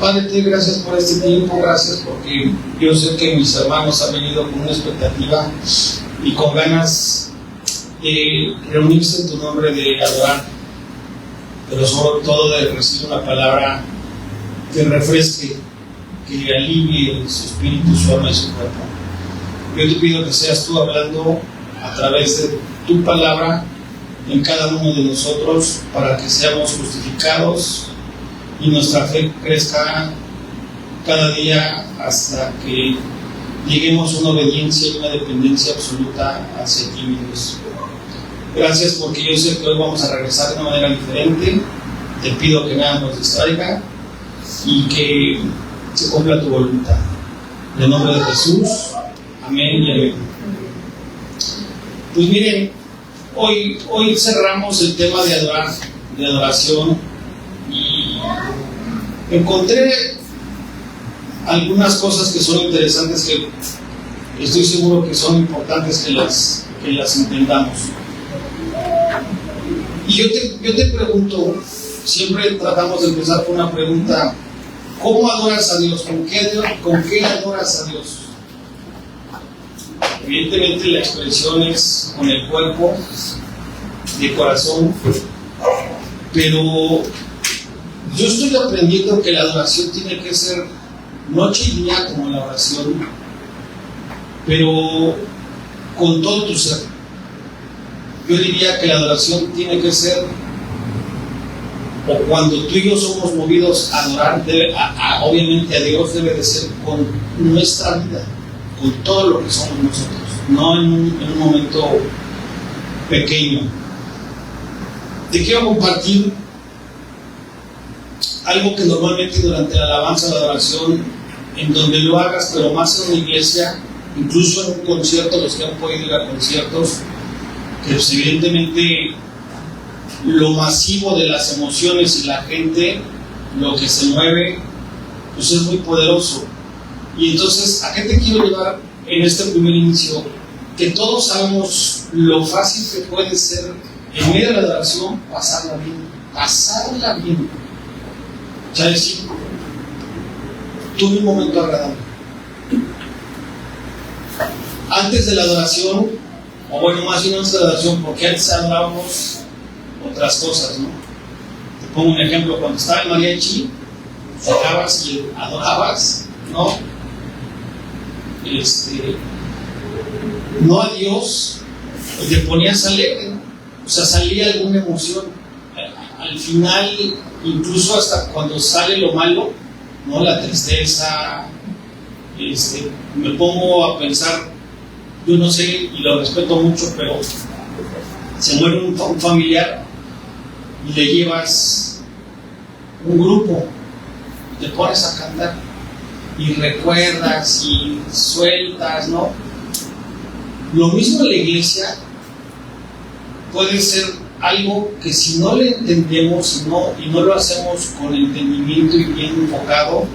Padre, te doy gracias por este tiempo, gracias porque yo sé que mis hermanos han venido con una expectativa y con ganas de reunirse en tu nombre, de adorar, pero sobre todo de recibir una palabra que refresque, que alivie su espíritu, su alma y su cuerpo. Yo te pido que seas tú hablando a través de tu palabra en cada uno de nosotros para que seamos justificados y nuestra fe crezca cada día hasta que lleguemos a una obediencia y una dependencia absoluta hacia ti, mi Dios. Gracias porque yo sé que hoy vamos a regresar de una manera diferente. Te pido que nada nos distraiga y que se cumpla tu voluntad. En el nombre de Jesús, amén y amén. Pues miren, hoy cerramos el tema de adoración, y encontré algunas cosas que son interesantes, que estoy seguro que son importantes que las entendamos. Y yo te pregunto, siempre tratamos de empezar con una pregunta: ¿cómo adoras a Dios? ¿Con qué adoras a Dios? Evidentemente la expresión es con el cuerpo, de corazón, pero yo estoy aprendiendo que la adoración tiene que ser noche y día como la oración, pero con todo tu ser. Yo diría que la adoración tiene que ser, o cuando tú y yo somos movidos a adorar, obviamente a Dios, debe de ser con nuestra vida, con todo lo que somos nosotros, no en un momento pequeño. Te quiero compartir algo que normalmente durante la alabanza o la adoración, en donde lo hagas, pero más en una iglesia, incluso en un concierto, los que han podido ir a conciertos, que pues evidentemente lo masivo de las emociones y la gente, lo que se mueve, pues es muy poderoso. Y entonces, ¿a qué te quiero llevar en este primer inicio? Que todos sabemos lo fácil que puede ser en medio de la adoración pasarla bien. O sea, decir, tuve un momento agradable. Antes de la adoración, o bueno, más bien antes de la adoración, porque antes adorábamos otras cosas, ¿no? Te pongo un ejemplo: cuando estaba el mariachi, sacabas y adorabas, ¿no? No a Dios, te ponías alegre, ¿no? O sea, salía alguna emoción. Al final, incluso hasta cuando sale lo malo, ¿no? La tristeza, me pongo a pensar, yo no sé, y lo respeto mucho, pero se muere un familiar y le llevas un grupo, te pones a cantar y recuerdas y sueltas, ¿no? Lo mismo en la iglesia puede ser algo que, si no le entendemos y no lo hacemos con entendimiento y bien enfocado,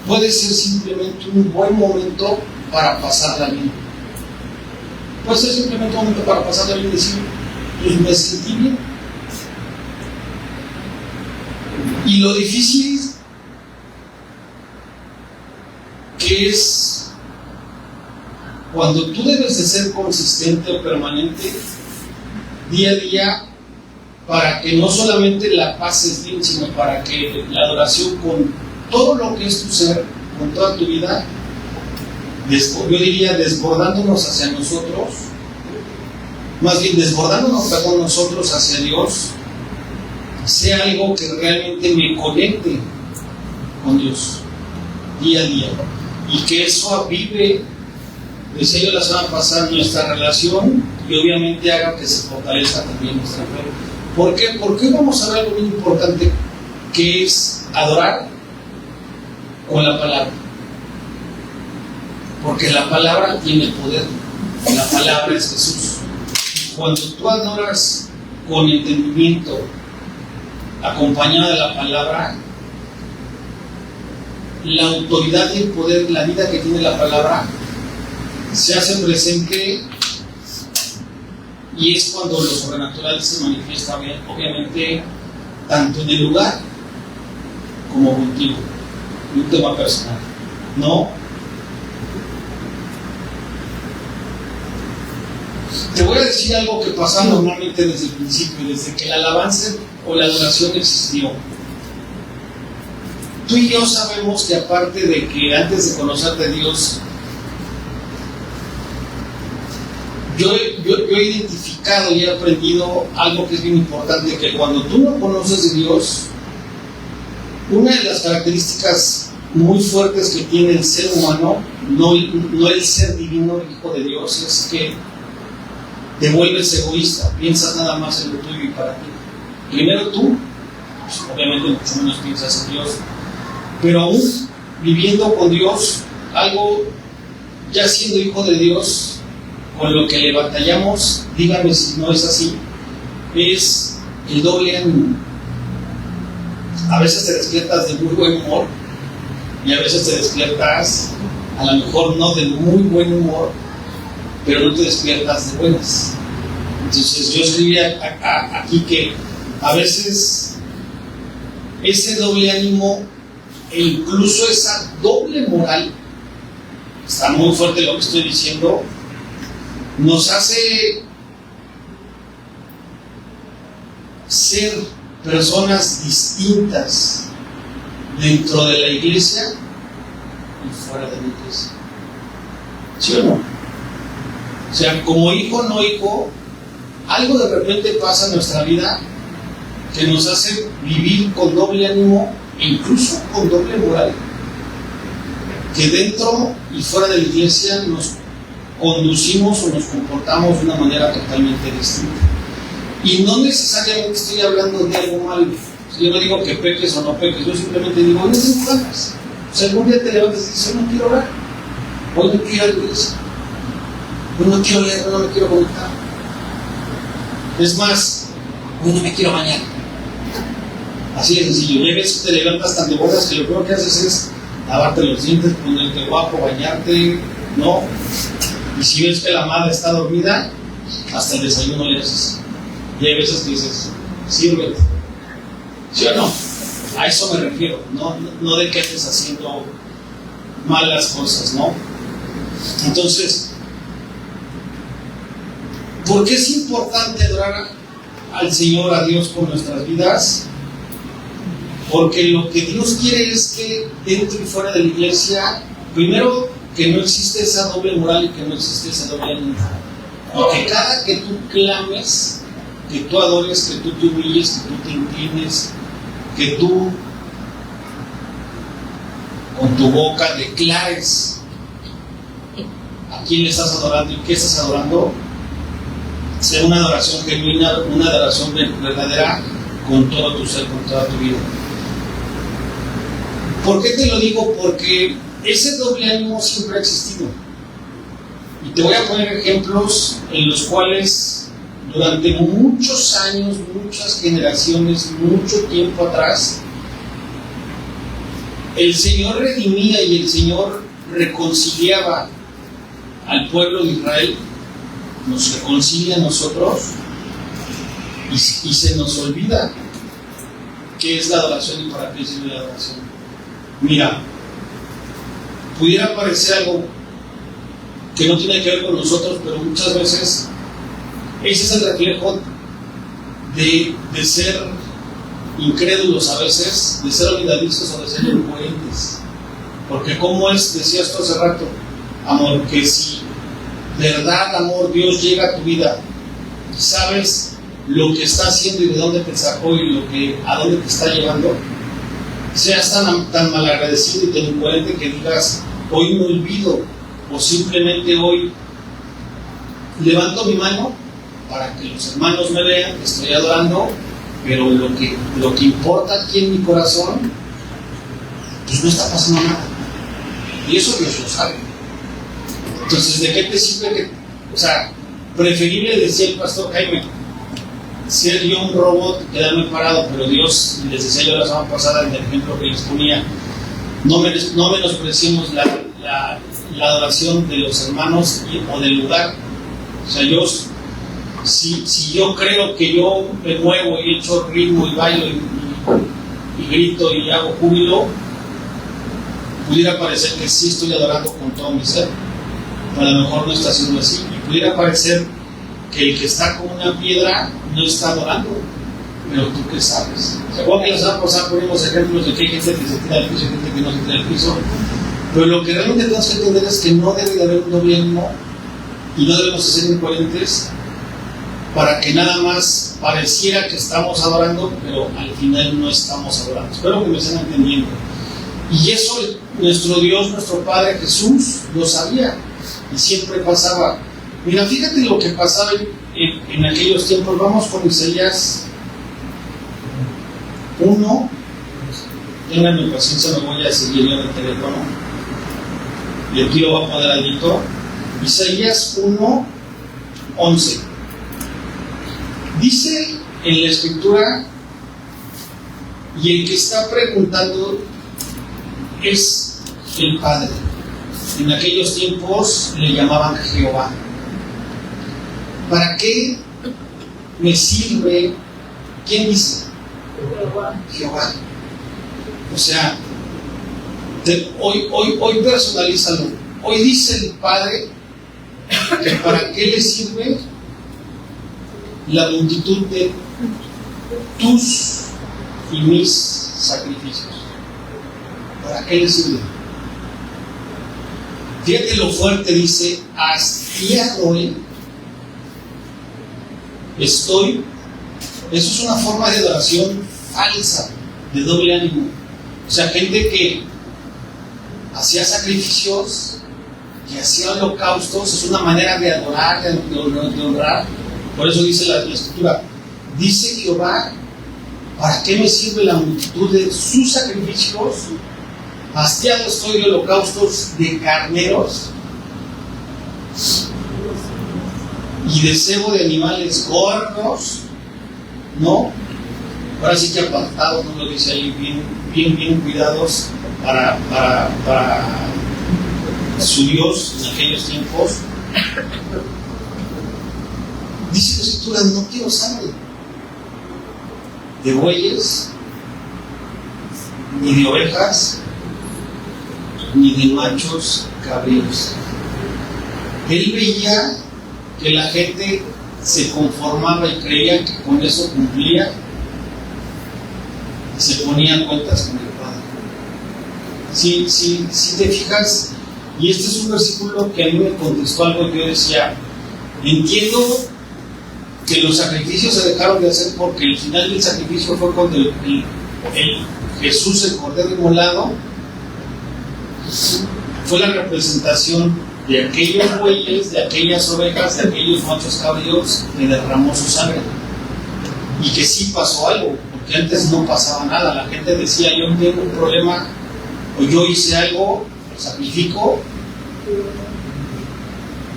puede ser simplemente un buen momento para pasarla bien. Puede ser simplemente un momento para pasarla bien y decir, pues me sentí bien. Y lo difícil que es cuando tú debes de ser consistente o permanente día a día, para que no solamente la pases bien, sino para que la adoración, con todo lo que es tu ser, con toda tu vida, yo diría desbordándonos hacia nosotros, más bien desbordándonos nosotros hacia Dios, sea algo que realmente me conecte con Dios día a día, y que eso avive, decía yo la semana pasada, nuestra relación, y obviamente haga que se fortalezca también nuestra fe. ¿Por qué? Porque vamos a ver algo muy importante, que es adorar con la palabra. Porque la palabra tiene poder, la palabra es Jesús. Cuando tú adoras con entendimiento, acompañada de la palabra, la autoridad y el poder, la vida que tiene la palabra, se hace presente, y es cuando lo sobrenatural se manifiesta, obviamente, tanto en el lugar como contigo. y un tema personal. No. Te voy a decir algo que pasa normalmente desde el principio, desde que la alabanza o la adoración existió. Tú y yo sabemos que aparte de que antes de conocerte a Dios, yo he identificado y he aprendido algo que es bien importante, que cuando tú no conoces de Dios, una de las características muy fuertes que tiene el ser humano, no el ser divino, el Hijo de Dios, es que te vuelves egoísta, piensas nada más en lo tuyo y para ti. Primero tú, pues obviamente mucho menos piensas en Dios, pero aún viviendo con Dios, algo ya siendo hijo de Dios, con lo que le batallamos, dígame si no es así, es el doble ánimo. A veces te despiertas de muy buen humor y a veces te despiertas, a lo mejor no de muy buen humor, pero no te despiertas de buenas. Entonces yo escribí aquí que a veces ese doble ánimo e incluso esa doble moral, está muy fuerte lo que estoy diciendo, nos hace ser personas distintas dentro de la iglesia y fuera de la iglesia. ¿Sí o no? O sea, como hijo, no hijo, algo de repente pasa en nuestra vida que nos hace vivir con doble ánimo e incluso con doble moral, que dentro y fuera de la iglesia nos conducimos o nos comportamos de una manera totalmente distinta. Y no necesariamente estoy hablando de algo malo. Yo no digo que peques o no peques, yo simplemente digo, no tengo ganas. O sea, algún día te levantas y dices, no quiero orar, hoy no quiero ir a la iglesia, hoy no quiero leer, no me quiero conectar. Es más, hoy no me quiero bañar. Así de sencillo. Y a veces te levantas tan de bodas que lo primero que haces es lavarte los dientes, ponerte guapo, bañarte, ¿no? Y si ves que la madre está dormida, hasta el desayuno le haces. Y hay veces que dices, sírvete. ¿Sí o no? A eso me refiero, no de que estés haciendo malas cosas, ¿no? Entonces, ¿por qué es importante adorar al Señor, a Dios con nuestras vidas? Porque lo que Dios quiere es que dentro y fuera de la iglesia, primero, que no existe esa doble moral y que no existe esa doble ánimo. Y que cada que tú clames, que tú adores, que tú te humilles, que tú te inclines, que tú con tu boca declares a quién le estás adorando y qué estás adorando, sea una adoración genuina, una adoración verdadera con todo tu ser, con toda tu vida. ¿Por qué te lo digo? Porque ese doble ánimo siempre ha existido. Y te voy a poner ejemplos en los cuales durante muchos años, muchas generaciones, mucho tiempo atrás, el Señor redimía y el Señor reconciliaba al pueblo de Israel, nos reconcilia a nosotros y se nos olvida qué es la adoración y para qué sirve la adoración. Mira, pudiera parecer algo que no tiene que ver con nosotros, pero muchas veces ese es el reflejo de ser incrédulos a veces, de ser olvidadizos o de ser incoherentes. Porque como es, decías tú hace rato, amor, que si verdad, amor, Dios llega a tu vida, sabes lo que está haciendo y de dónde te sacó y a dónde te está llevando, seas tan malagradecido y tan incoherente que digas, hoy me olvido, o simplemente hoy levanto mi mano para que los hermanos me vean que estoy adorando, pero lo que importa aquí en mi corazón, pues no está pasando nada. Y eso Dios lo sabe. Entonces, ¿de qué te sirve que, preferible, decía el pastor Jaime, ser yo un robot, quedarme parado, pero Dios, les decía yo la semana pasada en el ejemplo que les ponía, no menospreciemos la adoración de los hermanos o del lugar. O sea, si yo creo que yo me muevo y echo ritmo y bailo y grito y hago júbilo, pudiera parecer que sí estoy adorando con todo mi ser, pero a lo mejor no está siendo así. Y pudiera parecer que el que está con una piedra no está adorando, pero tú qué sabes. ¿Se acuerdan que la semana pasada ponemos ejemplos de que hay gente que se tira al piso y gente que no se tira al piso? Pero lo que realmente tenemos que entender es que no debe de haber un doble ánimo y no debemos ser incoherentes para que nada más pareciera que estamos adorando, pero al final no estamos adorando. Espero que me estén entendiendo. Y eso nuestro Dios, nuestro Padre Jesús lo sabía y siempre pasaba. Mira, fíjate lo que pasaba en aquellos tiempos. Vamos con Isaías 1. Ténganme paciencia, me voy a seguir en el teléfono. Y aquí lo voy a poner adito. Isaías 1:11. Dice en la escritura, y el que está preguntando es el Padre. En aquellos tiempos le llamaban Jehová. ¿Para qué me sirve? ¿Quién dice? Jehová. O sea, hoy personalízalo. Hoy dice el Padre que para qué le sirve la multitud de tus y mis sacrificios. ¿Para qué le sirve? Fíjate lo fuerte, dice, hastiado estoy. Eso es una forma de adoración falsa, de doble ánimo. O sea, gente que hacía sacrificios, que hacía holocaustos, es una manera de adorar, de honrar. Por eso dice la escritura, dice Jehová, ¿para qué me sirve la multitud de sus sacrificios? Hastiado estoy de holocaustos de carneros y de cebo de animales gordos, ¿no? Ahora sí que apartados, no lo dice ahí, bien cuidados para su Dios en aquellos tiempos. Dice la escritura, no quiero sangre de bueyes, ni de ovejas, ni de machos cabríos. Él veía que la gente se conformaba y creía que con eso cumplía y se ponía cuentas con el Padre. Si te fijas, y este es un versículo que a mí me contestó algo que yo decía, entiendo que los sacrificios se dejaron de hacer porque el final del sacrificio fue cuando el Jesús, el Cordero inmolado, fue la representación de aquellos bueyes, de aquellas ovejas, de aquellos machos cabríos que derramó su sangre. Y que sí pasó algo, porque antes no pasaba nada. La gente decía, yo tengo un problema, o yo hice algo, lo sacrifico,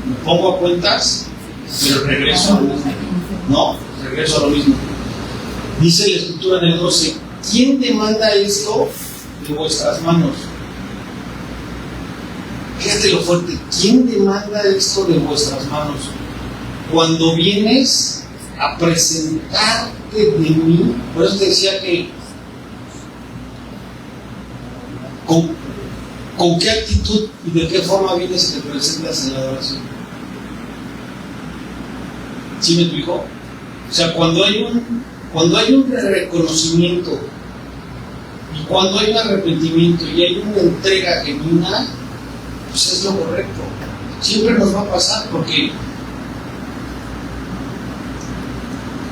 me pongo a cuentas, pero regreso a lo mismo. No, regreso a lo mismo. Dice la escritura en el 12, ¿quién demanda esto de vuestras manos? Fíjate lo fuerte, ¿quién demanda esto de vuestras manos? Cuando vienes a presentarte de mí, por eso te decía que con qué actitud y de qué forma vienes y te presentas en la adoración. ¿Sí me explicó? O sea, cuando hay un reconocimiento y cuando hay un arrepentimiento y hay una entrega genuina, pues es lo correcto. Siempre nos va a pasar porque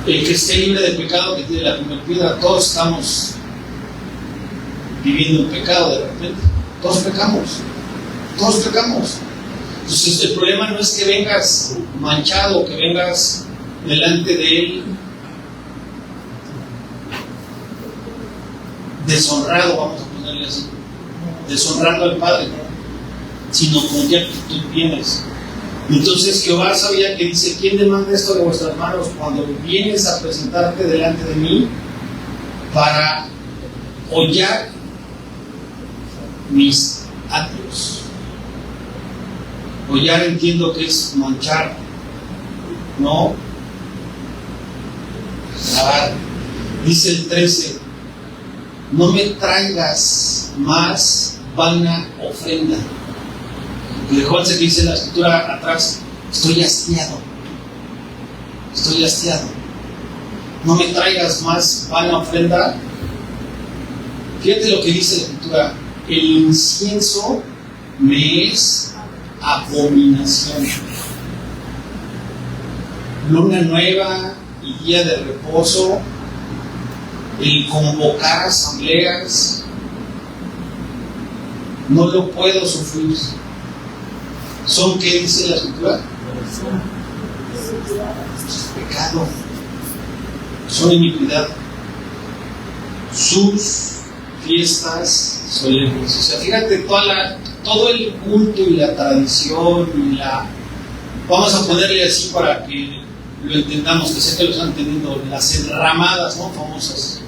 el que esté libre de pecado, que tiene la primera piedra, todos estamos viviendo en pecado de repente. Todos pecamos. Entonces el problema no es que vengas manchado, que vengas delante de Él deshonrado, vamos a ponerle así, deshonrando al Padre, sino con qué actitud vienes. Entonces Jehová sabía que dice, ¿quién demanda esto de vuestras manos cuando vienes a presentarte delante de mí para hollar mis atrios? Hollar entiendo que es manchar, ¿no? Lavar. Dice el 13, no me traigas más vana ofrenda. Y recuerden que dice la escritura atrás: estoy hastiado. Estoy hastiado. No me traigas más vana ofrenda. Fíjate lo que dice la escritura: el incienso me es abominación. Luna nueva y día de reposo, el convocar asambleas, no lo puedo sufrir. ¿Son qué dice la escritura? Pecado. Son iniquidad. Sus fiestas solemnes. O sea, fíjate todo el culto y la tradición y vamos a ponerle así para que lo entendamos, que sé que lo están entendiendo, las enramadas, ¿no? Famosas.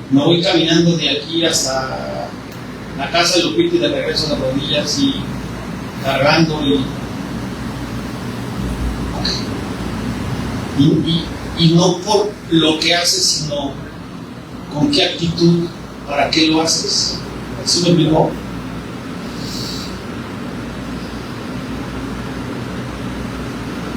Me voy caminando de aquí hasta la casa de Lupita y de regreso a las rodillas y cargando y no por lo que haces, sino con qué actitud, para qué lo haces. ¿Sí me explicó?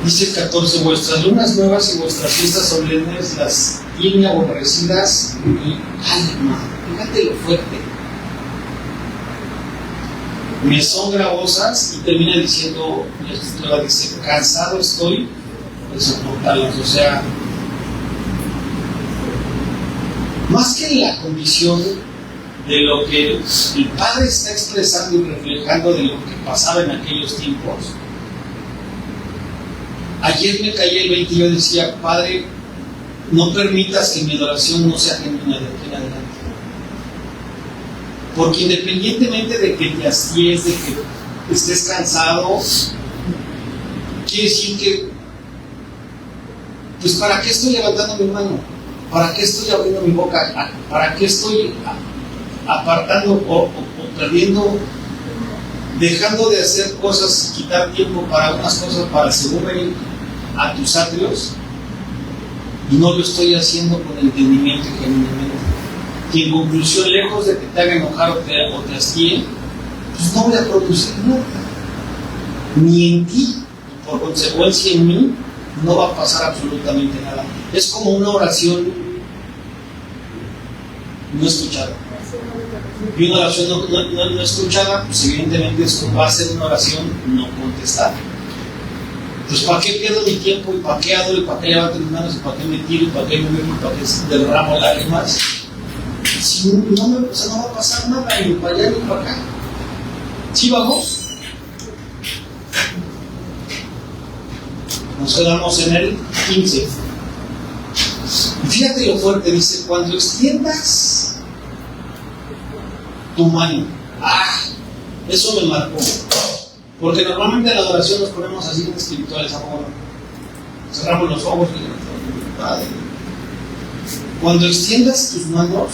Dice el 14: vuestras lunas nuevas y vuestras fiestas solemnes las tiene aborrecidas mi alma. Fíjate lo fuerte. Me son gravosas, y termina diciendo, la escritura dice: cansado estoy de soportarlas. O sea, más que la condición de lo que el Padre está expresando y reflejando de lo que pasaba en aquellos tiempos. Ayer me caí el 20 y yo decía: Padre, no permitas que mi adoración no sea genuina de aquí en adelante. Porque independientemente de que te hastíes, de que estés cansado, quiere decir que, pues, ¿para qué estoy levantando mi mano? ¿Para qué estoy abriendo mi boca? ¿Para qué estoy apartando o perdiendo, dejando de hacer cosas, quitar tiempo para unas cosas para según venir a tus atrios? Y no lo estoy haciendo con entendimiento y genuinamente. Y en conclusión, lejos de que te haga enojar o te hastíe, pues no voy a producir nada. Ni en ti, y por consecuencia en mí, no va a pasar absolutamente nada. Es como una oración no escuchada. Y una oración no escuchada, pues evidentemente va a ser una oración no contestada. Pues ¿para qué pierdo mi tiempo? ¿Y para qué adoro? ¿Y para qué levanto mis manos? ¿Y para qué me tiro? ¿Y para qué me muevo? ¿Y para qué derramo lágrimas? Si no va a pasar nada, ni para allá ni para acá. ¿Sí vamos? Nos quedamos en el 15. Y fíjate lo fuerte, dice: cuando extiendas tu mano. Eso me marcó. Porque normalmente en la adoración nos ponemos así en espirituales, amor. Cerramos los ojos y Padre. Cuando extiendas tus manos,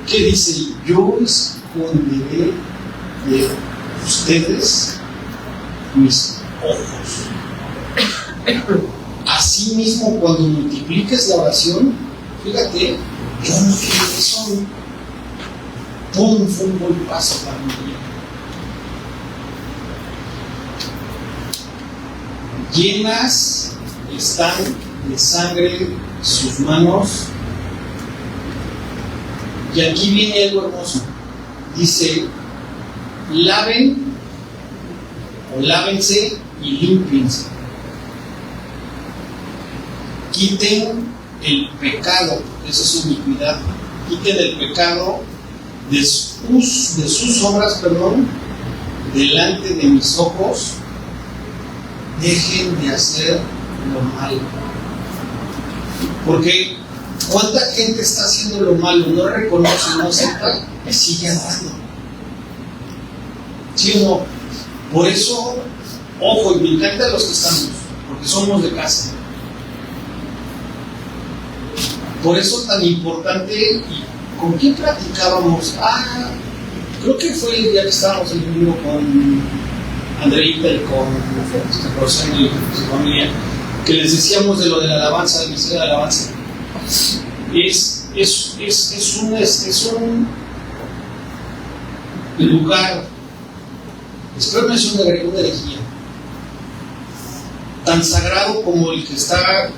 ¿qué dice? Yo esconderé de ustedes mis ojos. Así mismo, cuando multipliques la oración, fíjate, yo no quiero eso. Pum, fue un buen paso para mi vida. Llenas están de sangre sus manos. Y aquí viene algo hermoso. Dice: laven o lávense y límpiense. Quiten el pecado, esa es su iniquidad. Quiten el pecado de sus obras, delante de mis ojos. Dejen de hacer lo malo. Porque ¿cuánta gente está haciendo lo malo? No reconoce, no acepta y sigue andando. ¿Sí o no? Por eso, ojo, y me encanta los que estamos, porque somos de casa. Por eso tan importante. ¿Y con quién platicábamos? Creo que fue el día que estábamos el domingo con Andreita y con Rosendo y su familia, que les decíamos de lo de la alabanza, del misterio de la alabanza. el lugar, espero no es una herejía, tan sagrado como el que está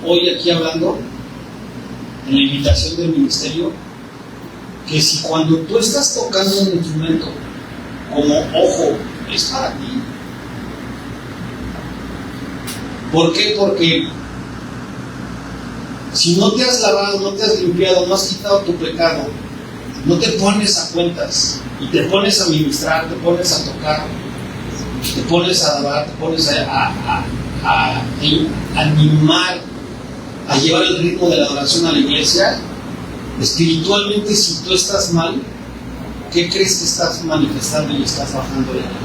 hoy aquí hablando, en la invitación del ministerio, que si cuando tú estás tocando un instrumento, como ojo, es para ti. ¿Por qué? Porque si no te has lavado, no te has limpiado, no has quitado tu pecado, no te pones a cuentas y te pones a ministrar, te pones a tocar, te pones a alabar, te pones a animar, a llevar el ritmo de la adoración a la iglesia, espiritualmente, si tú estás mal, ¿qué crees que estás manifestando y estás bajando de la gente?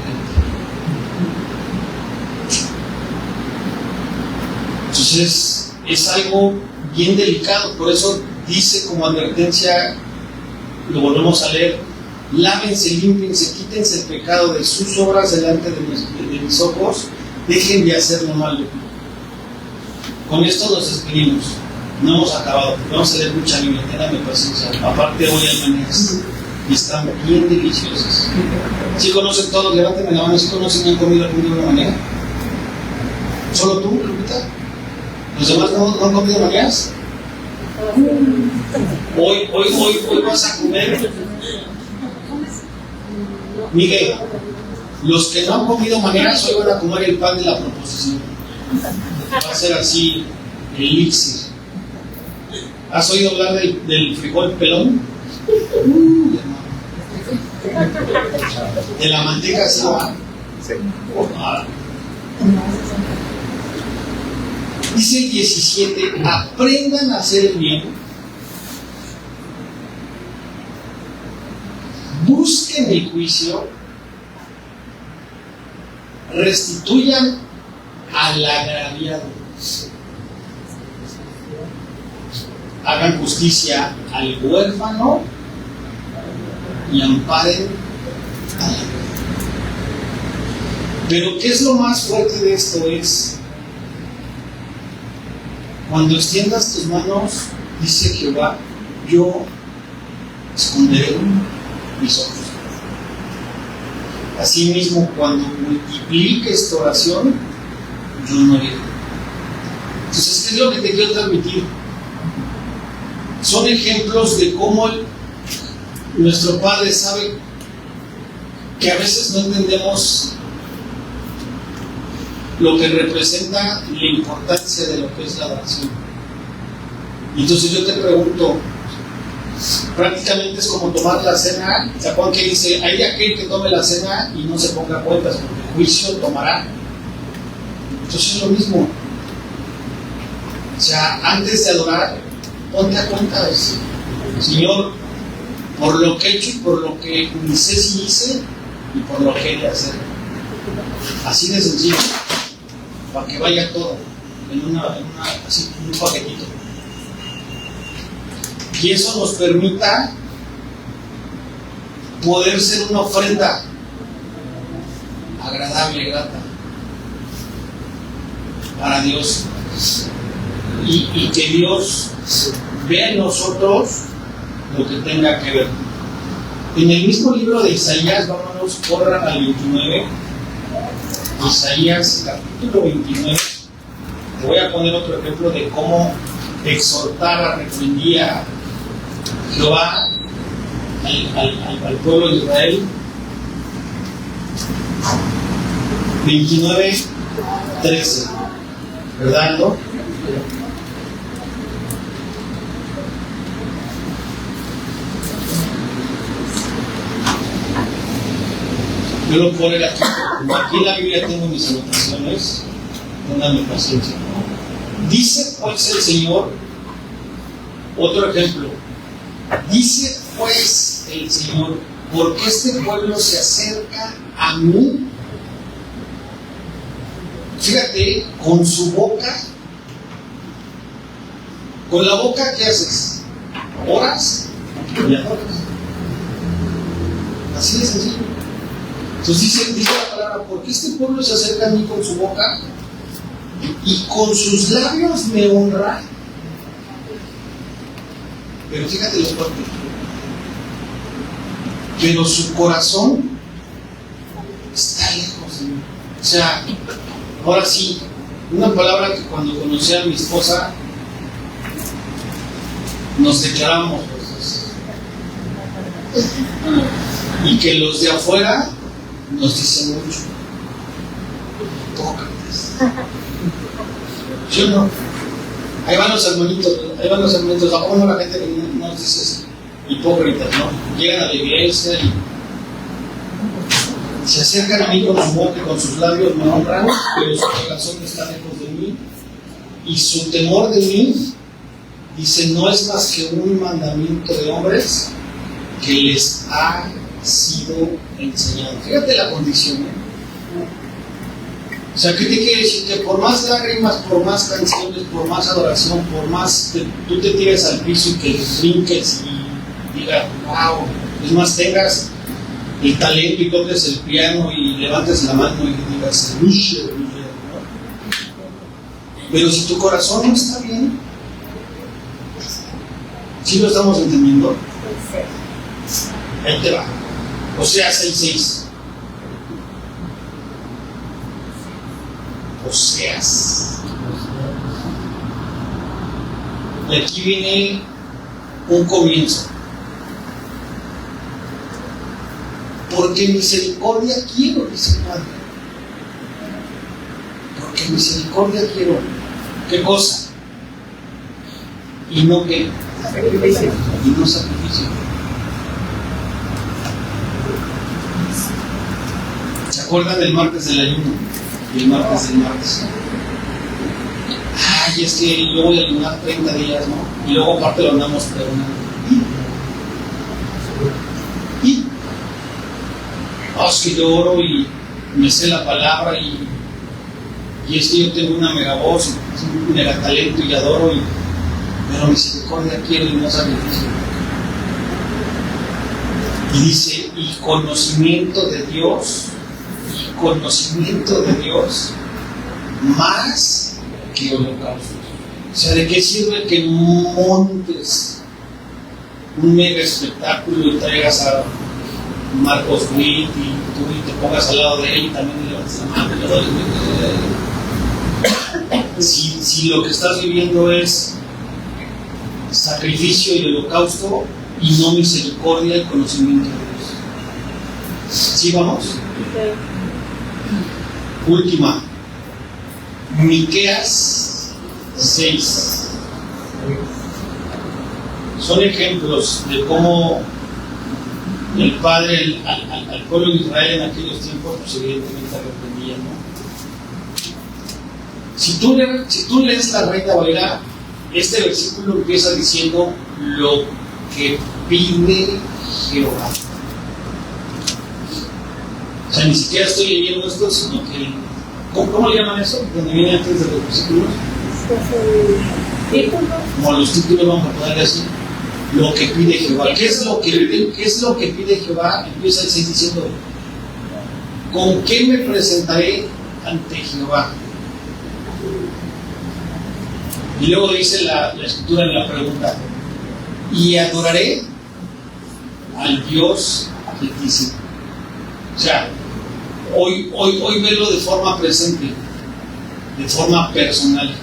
Entonces, es algo bien delicado, por eso dice como advertencia, lo volvemos a leer: lávense, límpiense, quítense el pecado de sus obras delante de mis ojos, dejen de hacer lo malo. Con esto nos despedimos, no hemos acabado, vamos a leer mucha Biblia, ténganme paciencia, aparte hoy hay maneras y están bien deliciosas. ¿Sí conocen todos? Levántame la mano, ¿sí conocen y han comido algún día de una manera? ¿Solo tú, Lupita? ¿Los demás no han comido maneras? Hoy vas a comer. Miguel, los que no han comido maneras hoy van a comer el pan de la proposición. Va a ser así el elixir. ¿Has oído hablar del frijol pelón? De la manteca, ¿sí? Sí. Dice el 17: aprendan a hacer el bien, busquen el juicio, restituyan al agraviado, hagan justicia al huérfano y amparen a la viuda. Pero ¿qué es lo más fuerte de esto? Es cuando extiendas tus manos, dice Jehová, yo esconderé mis ojos. Asimismo, cuando multipliques tu oración, yo no iré. Entonces, ¿qué es lo que te quiero transmitir? Son ejemplos de cómo nuestro Padre sabe que a veces no entendemos lo que representa la importancia de lo que es la oración. Entonces yo te pregunto, prácticamente es como tomar la cena. ¿Se acuerdan que dice, hay aquel que tome la cena y no se ponga cuentas, porque el juicio tomará? Entonces es lo mismo. O sea, antes de adorar, ponte a cuentas. Señor, por lo que he hecho y por lo que ni sé si hice y por lo que he de hacer. Así de sencillo, para que vaya todo en así, un paquetito. Y eso nos permita poder ser una ofrenda agradable, grata para Dios, y que Dios vea en nosotros lo que tenga que ver. En el mismo libro de Isaías, vámonos, corran al 29, Isaías capítulo 29. Te voy a poner otro ejemplo de cómo exhortaba, reprendía Jehová al pueblo de Israel. 29:13, ¿verdad? ¿No? Yo lo pondré aquí. Aquí en la Biblia tengo mis anotaciones. Ténganme paciencia. Dice pues el Señor, otro ejemplo. Dice pues el Señor, porque este pueblo se acerca a mí. Fíjate, con su boca. Con la boca, ¿qué haces? Oras y adoras. Así de sencillo. Entonces dice la palabra, porque este pueblo se acerca a mí con su boca y con sus labios me honra. Pero fíjate lo fuerte. pero su corazón está lejos de mí. O sea, ahora sí, una palabra que cuando conocí a mi esposa nos declarábamos los dos, y que los de afuera nos dicen mucho. Hipócritas. Yo no. Ahí van los hermanitos, ¿a cómo no la gente no nos dice eso? Hipócritas, ¿no? Llegan a la iglesia y se acercan a mí con amor, que con sus labios me honran, pero su corazón está lejos de mí. Y su temor de mí, dice, no es más que un mandamiento de hombres que les ha sido enseñado. Fíjate la condición, ¿eh? O sea, ¿qué te quiere decir? Que por más lágrimas, por más canciones, por más adoración, por más que tú te tires al piso y que brinques y digas, wow, es más, tengas el talento y toques el piano y levantes la mano y digas, luche, ¿no? Pero si tu corazón no está bien, ¿sí lo estamos entendiendo? Ahí te va. Oseas 6:6. Oseas. Y aquí viene un comienzo. Porque misericordia quiero, dice el Padre. Porque misericordia quiero. ¿Qué cosa? Y no qué. Sacrificio. Y no sacrificio. ¿Se acuerdan del martes del ayuno? Y el martes del martes. Ay, es que yo voy a ayunar 30 días, ¿no? Y luego aparte lo andamos perdonando. ¿Y? Es que yo oro y me sé la palabra y es que yo tengo una mega voz, un mega talento y adoro, pero misericordia quiero y no sacrificio. Y dice, y conocimiento de Dios más que holocaustos. O sea, ¿de qué sirve que montes un mega espectáculo y traigas a Marcos Witt y tú te pongas al lado de él y también le levantes la mano? Si lo que estás viviendo es sacrificio y holocausto y no misericordia y conocimiento de Dios. ¿Sí vamos? Okay. Última, Miqueas 6. Son ejemplos de cómo el Padre al pueblo de Israel en aquellos tiempos, pues evidentemente arrepentía, ¿no? Si tú lees la Reina Valera, este versículo empieza diciendo lo que pide Jehová. O sea, ni siquiera estoy leyendo esto, sino que... ¿Cómo le llaman eso? Donde viene antes de los versículos. Como los títulos vamos a ponerle así. Lo que pide Jehová. ¿Qué es lo que pide Jehová? Empieza el 6 diciendo: ¿con qué me presentaré ante Jehová? Y luego dice la escritura en la pregunta: y adoraré al Dios Altísimo. O sea, hoy verlo de forma presente, de forma personal.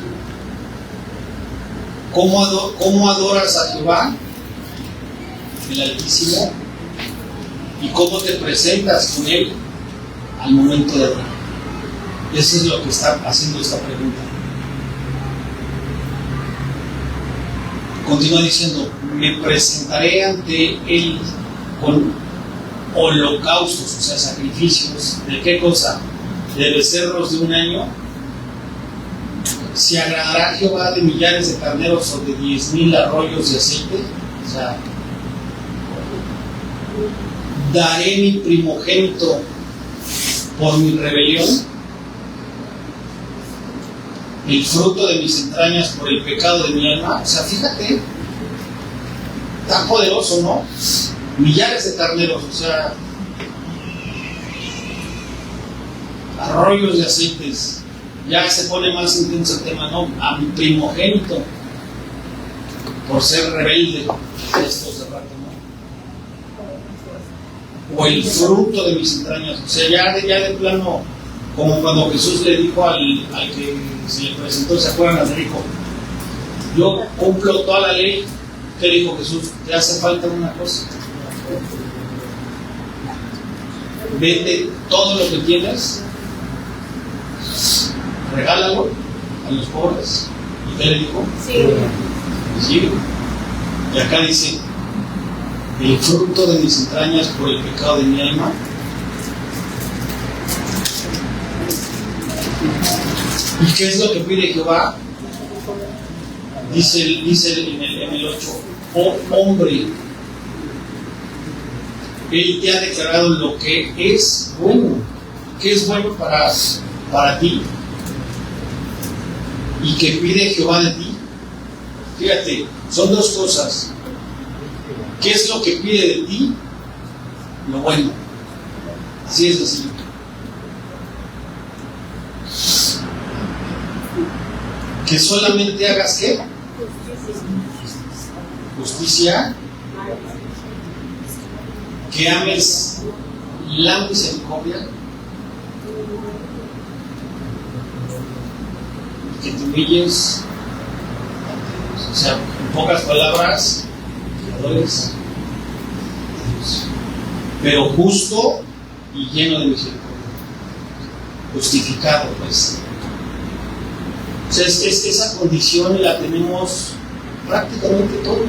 ¿Cómo adoras a Jehová, el Altísimo? ¿Y cómo te presentas con Él al momento de adorar? Eso es lo que está haciendo esta pregunta. Continúa diciendo: me presentaré ante Él con holocaustos, o sea, sacrificios. ¿De qué cosa? De becerros de un año. ¿Se agradará Jehová de millares de carneros o de 10,000 arroyos de aceite? O sea, ¿daré mi primogénito por mi rebelión? ¿El fruto de mis entrañas por el pecado de mi alma? O sea, fíjate, tan poderoso, ¿no? Millares de carneros, o sea, arroyos de aceites. Ya se pone más intenso el tema, ¿no? A mi primogénito por ser rebelde. Esto hace rato, o el fruto de mis entrañas. O sea, ya de plano, como cuando Jesús le dijo al que se le presentó, ¿se acuerdan? Le dijo, yo cumplo toda la ley. ¿Qué le dijo Jesús? Te hace falta una cosa. Vende todo lo que tienes, regálalo a los pobres. ¿Y qué le dijo? Sí. Y acá dice, el fruto de mis entrañas por el pecado de mi alma. ¿Y qué es lo que pide Jehová? Dice en el 8, oh hombre, Él te ha declarado lo que es bueno. ¿Qué es bueno para ti? ¿Y qué pide Jehová de ti? Fíjate, son dos cosas. ¿Qué es lo que pide de ti? Lo bueno. Así es así. Que solamente hagas ¿qué? Justicia. Que ames la misericordia. Que te humilles. O sea, en pocas palabras, que adores a Dios. Pero justo y lleno de misericordia. Justificado, pues. O sea, esa condición la tenemos prácticamente todos.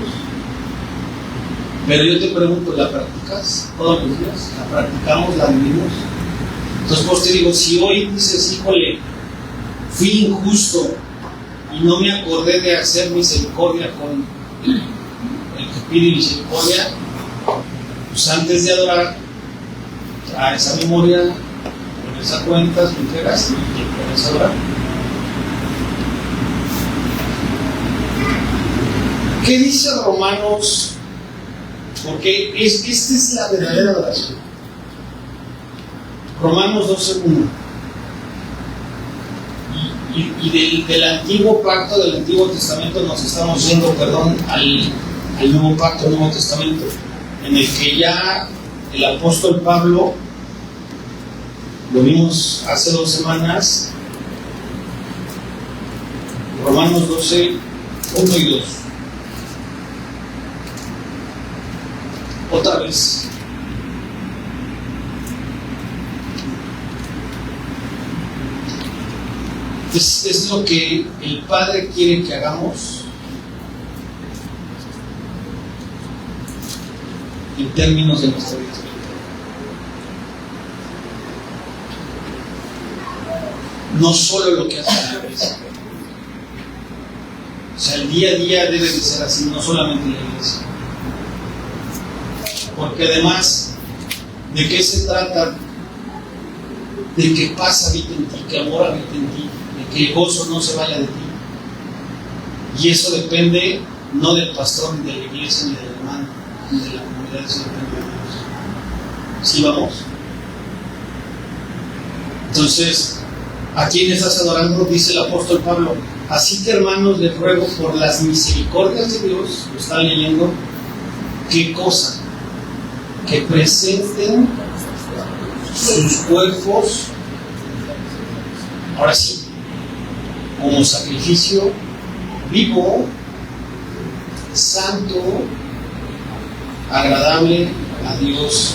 Pero yo te pregunto, ¿la practicas todos los días? ¿La practicamos? ¿La vivimos? Entonces, pues te digo, si hoy dices, híjole, fui injusto y no me acordé de hacer misericordia con el que pide misericordia, pues antes de adorar, trae esa memoria, con esa cuenta, lo entregas y puedes adorar. ¿Qué dice Romanos? Porque esta es la verdadera oración. Romanos 12:1. Y del antiguo pacto, del Antiguo Testamento, nos estamos yendo, al Nuevo Pacto, Nuevo Testamento, en el que ya el apóstol Pablo, lo vimos hace 2 semanas, Romanos 12:1 y 2. Otra vez. Es lo que el Padre quiere que hagamos en términos de nuestra vida. No solo lo que hace la iglesia. O sea, el día a día debe de ser así, no solamente la iglesia. Porque además, ¿de qué se trata? De que paz habite en ti, que amor habite en ti, de que el gozo no se vaya de ti. Y eso depende no del pastor, ni de la iglesia, ni del hermano, ni de la comunidad, eso depende de Dios. ¿Sí vamos? Entonces, ¿a quién estás adorando? Dice el apóstol Pablo. Así que, hermanos, les ruego por las misericordias de Dios, lo están leyendo, ¿qué cosa? Que presenten sus cuerpos, ahora sí, como sacrificio vivo, santo, agradable a Dios,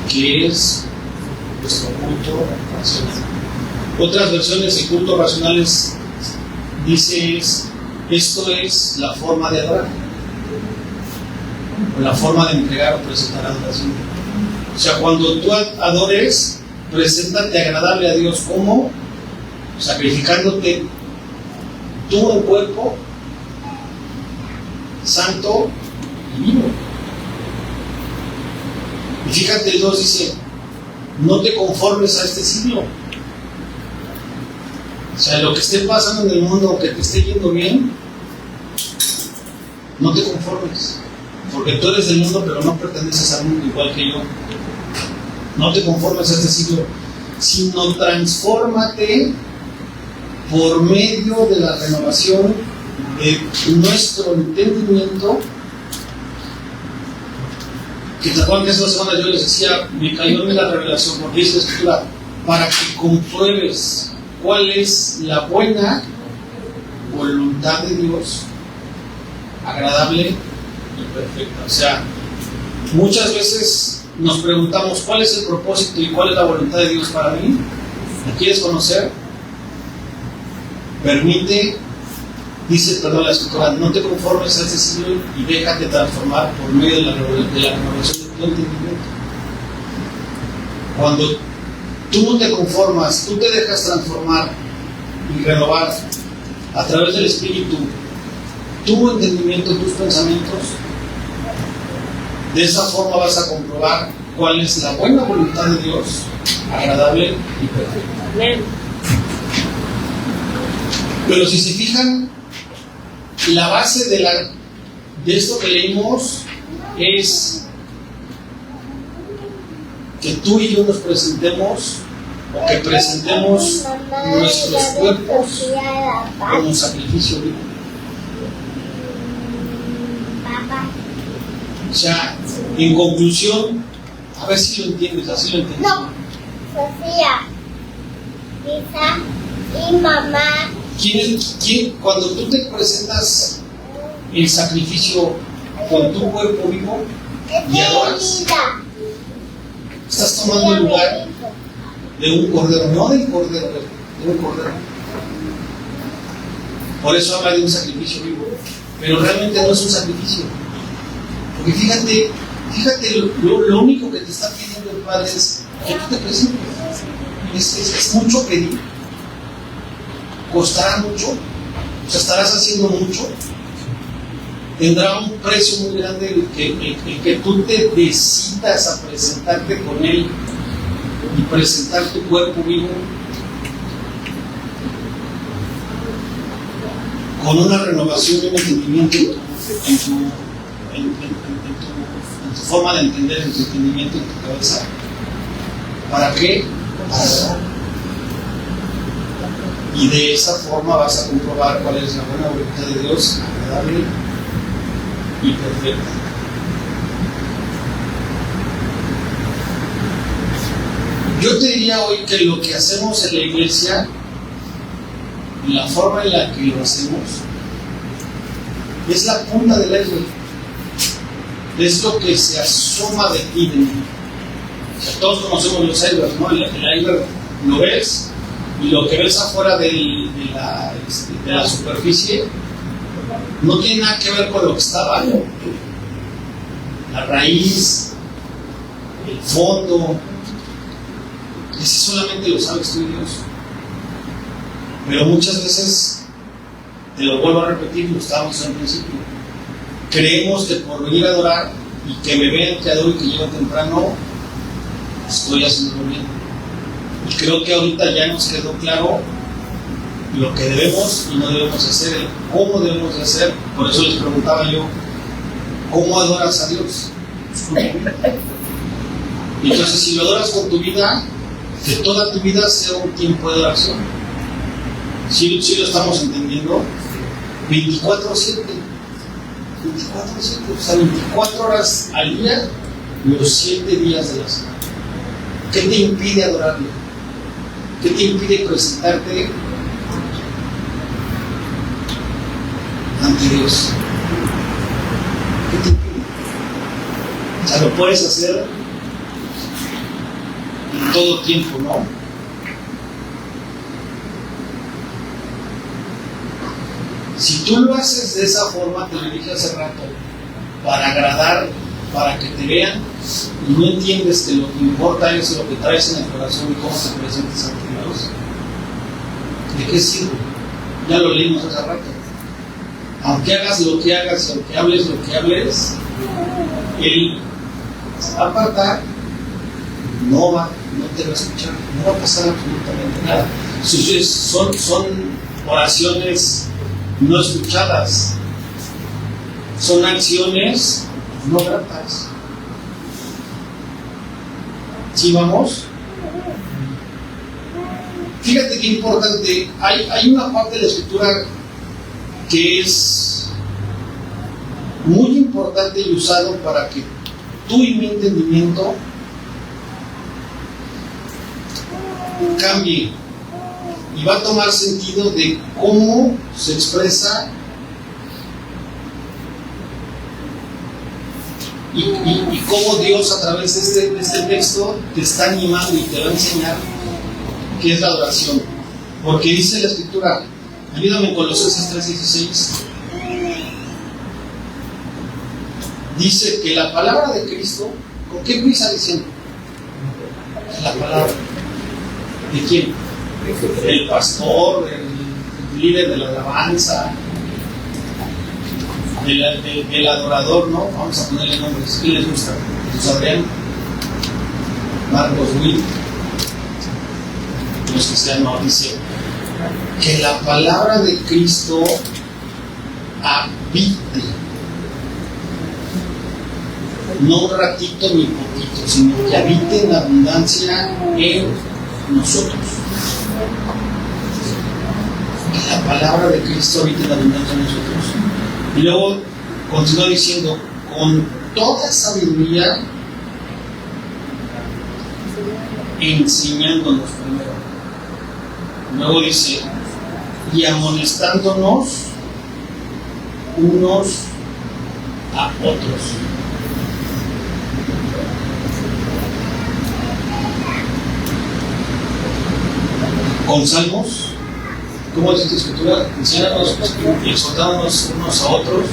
que es nuestro culto racional. Otras versiones de culto racionales dice esto es la forma de adorar, o la forma de entregar o presentar adoración. O sea, cuando tú adores, preséntate agradable a Dios, como sacrificándote tú en cuerpo santo y vivo. Y fíjate, el 2 dice, no te conformes a este siglo. O sea, lo que esté pasando en el mundo, aunque te esté yendo bien, no te conformes. Porque tú eres del mundo, pero no perteneces al mundo igual que yo. No te conformes a este siglo, sino transfórmate por medio de la renovación de nuestro entendimiento, Que te acuerdas que esta semana yo les decía, me cayó en la revelación, porque dice la Escritura, para que compruebes cuál es la buena voluntad de Dios, agradable y perfecta. O sea, muchas veces nos preguntamos cuál es el propósito y cuál es la voluntad de Dios para mí. ¿La quieres conocer? Permite, dice, perdón, la Escritura, no te conformes a este siglo y déjate transformar por medio de la renovación de tu entendimiento. Cuando tú no te conformas, tú te dejas transformar y renovar a través del Espíritu tu entendimiento, tus pensamientos, de esa forma vas a comprobar cuál es la buena voluntad de Dios, agradable y perfecta. Pero si se fijan, la base de esto que leímos es que tú y yo nos presentemos, o que presentemos nuestros cuerpos como sacrificio vivo. O sea, en conclusión, a ver si lo entiendes, así lo entiendes. No, Sofía, Lisa y mamá. Cuando tú te presentas en sacrificio con tu cuerpo vivo y adoras, estás tomando el lugar de un cordero, no del cordero, de un cordero. Por eso habla de un sacrificio vivo, pero realmente no es un sacrificio. Porque fíjate lo único que te está pidiendo el Padre es que tú te presentes. Es mucho pedir. Costará mucho, o sea, estarás haciendo mucho, tendrá un precio muy grande el que tú te decidas a presentarte con Él y presentar tu cuerpo vivo con una renovación de un entendimiento en tu forma de entender, en tu entendimiento, en tu cabeza. ¿Para qué? Para adorar. Y de esa forma vas a comprobar cuál es la buena voluntad de Dios, agradable y perfecta. Yo te diría hoy que lo que hacemos en la iglesia, la forma en la que lo hacemos, es la punta del iceberg. Es lo que se asoma de ti, de mí. O sea, todos conocemos los icebergs, ¿no? El iceberg lo ves. Y lo que ves afuera de la superficie no tiene nada que ver con lo que está abajo. La raíz, el fondo, ese solamente lo sabes tú y Dios. Pero muchas veces, te lo vuelvo a repetir, lo estábamos al principio, creemos que por venir a adorar y que me vean que adoro y que llego temprano, estoy haciendo bien. Y creo que ahorita ya nos quedó claro lo que debemos y no debemos hacer, cómo debemos de hacer. Por eso les preguntaba yo, ¿cómo adoras a Dios? Y entonces, si lo adoras con tu vida, que toda tu vida sea un tiempo de adoración. ¿Sí lo estamos entendiendo? 24/7. 24/7, o sea, 24 horas al día, los 7 días de la semana. ¿Qué te impide adorarlo? ¿Qué te impide presentarte ante Dios? ¿Qué te impide? O sea, lo puedes hacer en todo tiempo, ¿no? Si tú lo haces de esa forma, te lo dije hace rato, para agradar, para que te vean, y no entiendes que lo que importa es lo que traes en el corazón y cómo te presentes ante Dios, ¿de qué sirve? Ya lo leímos hace rato. Aunque hagas lo que hagas, aunque hables lo que hables, Él se va a apartar, no te va a escuchar, no va a pasar absolutamente nada. Son oraciones no escuchadas, son acciones no gratas. ¿Sí vamos? Fíjate qué importante. Hay una parte de la Escritura que es muy importante y usado para que tú y mi entendimiento cambie y va a tomar sentido de cómo se expresa y cómo Dios a través de este texto te está animando y te va a enseñar qué es la adoración. Porque dice la Escritura, ayúdame en Colosenses 3:16, dice que la palabra de Cristo, ¿con qué empieza diciendo? La palabra. ¿De quién? El pastor, el líder de la alabanza, del adorador, ¿no? Vamos a ponerle nombres. ¿Quién les gusta? Jesús Adrián, Marcos Will, los cristianos. Dice que la palabra de Cristo habite, no un ratito ni poquito, sino que habite en abundancia en nosotros. Que la palabra de Cristo habite en abundancia en nosotros. Y luego continúa diciendo, con toda sabiduría, enseñándonos primero. Luego dice, y amonestándonos unos a otros. Con salmos, ¿cómo dice la Escritura? Enseñándonos y exhortándonos unos a otros.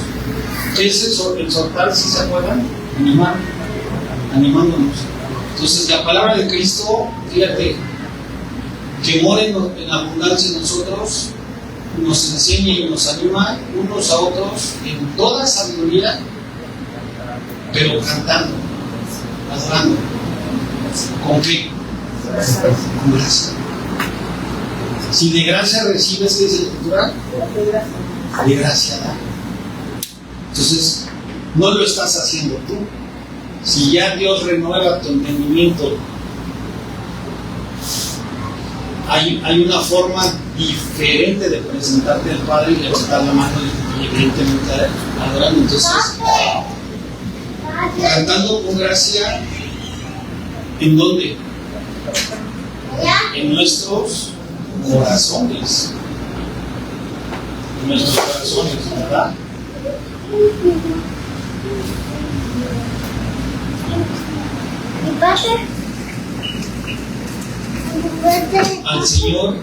¿Qué es exhortar, si se acuerdan? Animándonos. Entonces, la palabra de Cristo, fíjate, que mora en abundancia en nosotros, nos enseña y nos anima unos a otros en toda sabiduría, pero cantando, adorando. ¿Con qué? Con gracia. Si de gracia recibes, ¿qué dice la Escritura? De gracia da. Entonces, no lo estás haciendo tú. Si ya Dios renueva tu entendimiento, hay una forma diferente de presentarte al Padre y levantar la mano y evidentemente adorando. Entonces, cantando con gracia, ¿en dónde? En nuestros corazones. En nuestros corazones, ¿verdad? Al Señor.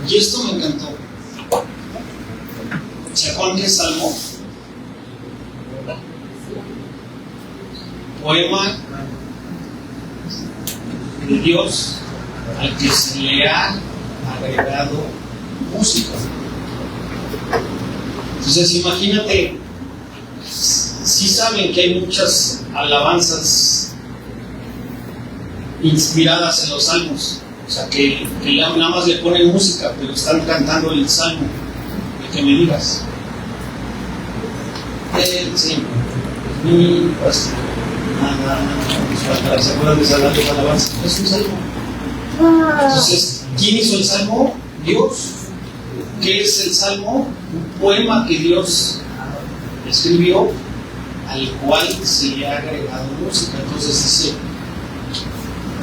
Y esto me encantó. ¿Se acuerdan qué es salmo? Poema de Dios al que se le ha agregado música. Entonces imagínate, si saben que hay muchas alabanzas inspiradas en los salmos, o sea que nada más le ponen música, pero están cantando el salmo, el que me digas. Sí, mi pues nada, ¿se acuerdan de esas alabanzas? Es un salmo. Entonces, ¿quién hizo el salmo? Dios. ¿Qué es el salmo? Un poema que Dios escribió al cual se le ha agregado música. Entonces dice,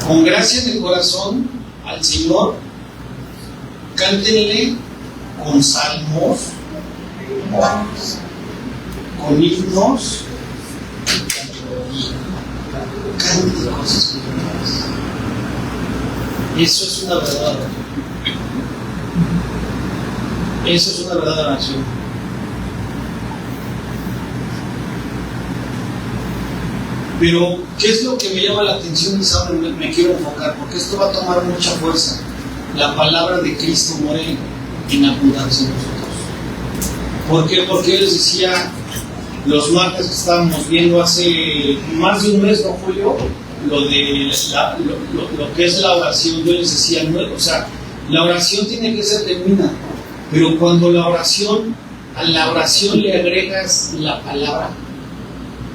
con gracia en el corazón al Señor, cántenle con salmos, con himnos y cánticos espirituales. Eso es una verdad. Eso es una verdadera oración. Pero, ¿qué es lo que me llama la atención? Y saben, me quiero enfocar, porque esto va a tomar mucha fuerza. La palabra de Cristo muere en abundancia en nosotros. ¿Por qué? Porque yo les decía los martes que estábamos viendo hace más de un mes, ¿no, Julio? Lo que es la oración. Yo les decía, no, o sea, la oración tiene que ser genuina. Pero cuando a la oración le agregas la palabra,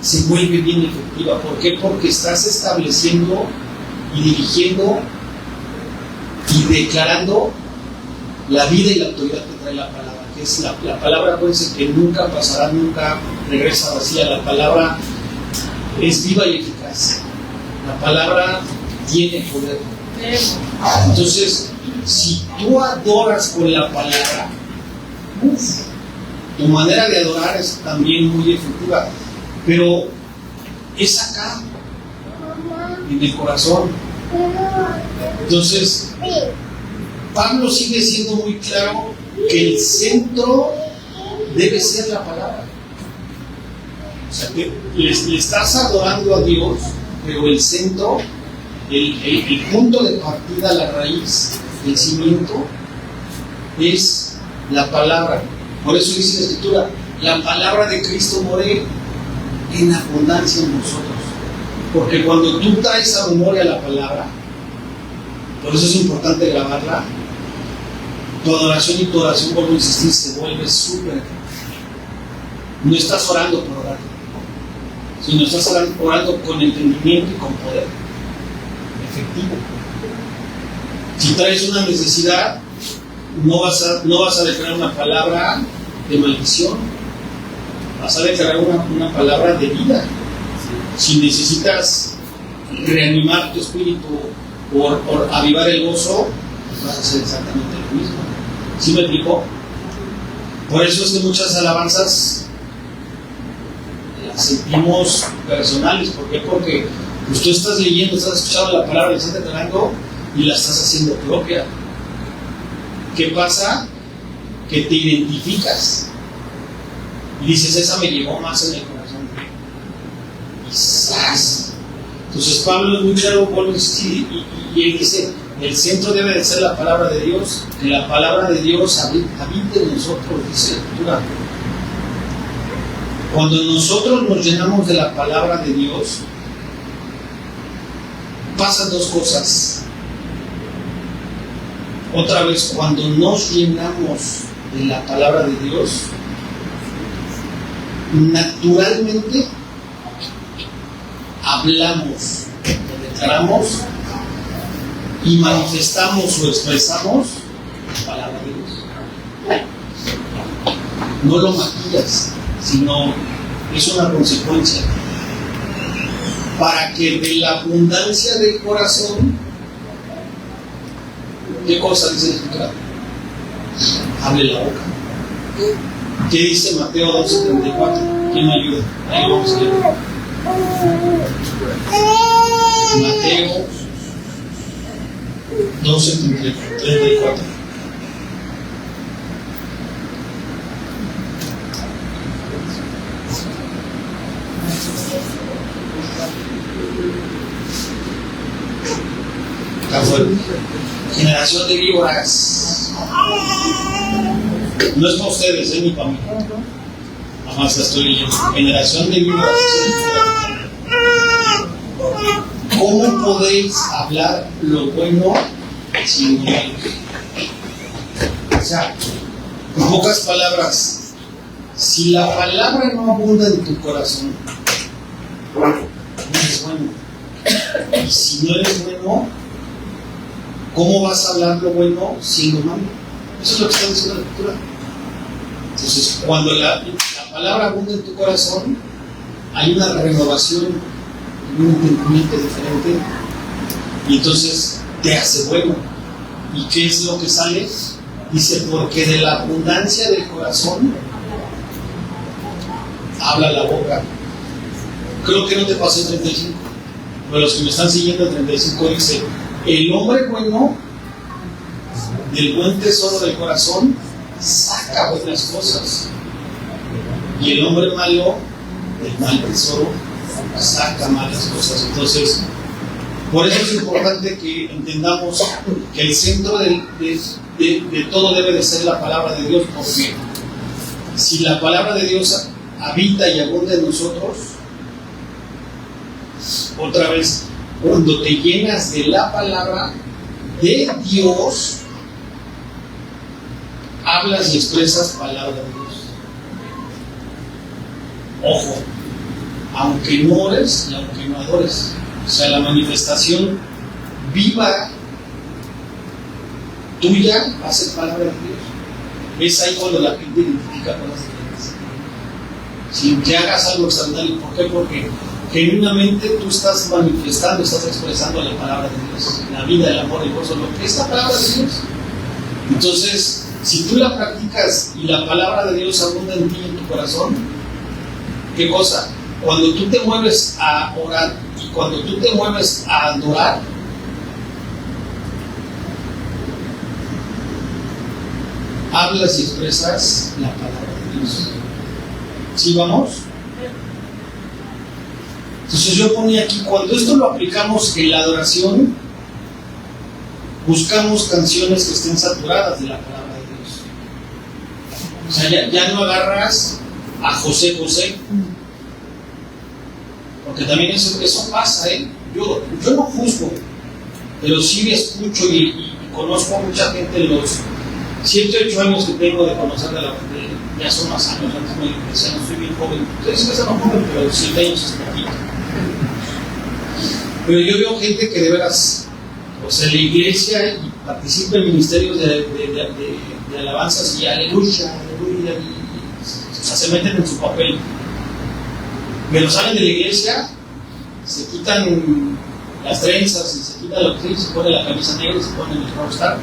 se vuelve bien efectiva. ¿Por qué? Porque estás estableciendo y dirigiendo y declarando la vida y la autoridad que trae la palabra. Que es la palabra, puede ser que nunca pasará, nunca regresa vacía. La palabra es viva y eficaz. La palabra tiene poder. Entonces, si tú adoras con la palabra, tu manera de adorar es también muy efectiva, pero es acá, en el corazón. Entonces, Pablo sigue siendo muy claro que el centro debe ser la palabra. O sea, que le estás adorando a Dios, pero el centro, el punto de partida, la raíz, el cimiento, es la palabra. Por eso dice la Escritura, la palabra de Cristo more en abundancia en nosotros. Porque cuando tú traes a memoria la palabra, por eso es importante grabarla, tu adoración y tu oración, vuelvo a insistir, se vuelve súper. No estás orando por orar, sino estás orando con entendimiento y con poder efectivo. Si traes una necesidad, no vas a declarar una palabra de maldición, vas a declarar una palabra de vida. Si necesitas reanimar tu espíritu por avivar el gozo, vas a hacer exactamente lo mismo. ¿Sí me explico? Por eso es que muchas alabanzas las sentimos personales. ¿Por qué? Porque pues, tú estás leyendo, estás escuchando la palabra, la estás declarando y la estás haciendo propia. ¿Qué pasa? Que te identificas y dices, esa me llegó más en el corazón. Quizás. Entonces Pablo es muy claro y él dice, el centro debe de ser la palabra de Dios, que la palabra de Dios habite en nosotros, dice la Escritura. Cuando nosotros nos llenamos de la palabra de Dios, pasan dos cosas. Otra vez, cuando nos llenamos de la palabra de Dios, naturalmente hablamos, declaramos y manifestamos o expresamos la palabra de Dios. No lo maquillas, sino es una consecuencia. Para que de la abundancia del corazón, ¿qué cosa dice la Escritura? Hable la boca. ¿Qué dice Mateo 12:34? ¿Quién me ayuda? Ahí vamos a leer. Mateo 12:34. Generación de víboras. No es para ustedes, ni para mí. Jamás la estoy leyendo. Generación de víboras. ¿Cómo podéis hablar lo bueno sin lo malo? O sea, en pocas palabras, si la palabra no abunda en tu corazón, no eres bueno. Y si no eres bueno, ¿cómo vas a hablar lo bueno sin lo malo? Eso es lo que está diciendo la Escritura. Entonces, cuando la palabra abunda en tu corazón, hay una renovación, un entendimiento diferente, y entonces te hace bueno. ¿Y qué es lo que sale? Dice, porque de la abundancia del corazón habla la boca. Creo que no te pasó el 35, pero los que me están siguiendo el 35 dice, el hombre bueno del buen tesoro del corazón saca buenas cosas, y el hombre malo del mal tesoro saca malas cosas. Entonces, por eso es importante que entendamos que el centro de todo debe de ser la palabra de Dios, porque si la palabra de Dios habita y abunda en nosotros, otra vez, cuando te llenas de la palabra de Dios, hablas y expresas palabra de Dios. Ojo, aunque no ores y aunque no adores, o sea, la manifestación viva tuya va a ser palabra de Dios. Es ahí cuando la gente identifica con las diferencias. Si que hagas algo extraordinario, ¿por qué? Porque genuinamente tú estás manifestando, estás expresando la palabra de Dios, la vida, el amor, el gozo, lo que es la palabra de Dios. Entonces, si tú la practicas y la palabra de Dios abunda en ti, en tu corazón, ¿qué cosa? Cuando tú te mueves a orar y cuando tú te mueves a adorar, hablas y expresas la palabra de Dios. ¿Sí vamos? Entonces yo ponía aquí, cuando esto lo aplicamos en la adoración, buscamos canciones que estén saturadas de la palabra de Dios. O sea, ya no agarras a José José, porque también eso pasa, ¿eh? Yo no juzgo, pero sí escucho y conozco a mucha gente en los 7, 8 años que tengo de conocer de la gente, ya son más años, antes me decían, no soy bien joven, ustedes que son joven, pero 7 años es poquito. Pero yo veo gente que de veras, o sea, en la iglesia y participa en ministerios de alabanzas y aleluya, aleluya, o sea, se meten en su papel. Pero salen de la iglesia, se quitan las trenzas, y se quitan lo que se pone la camisa negra y se ponen el rockstar.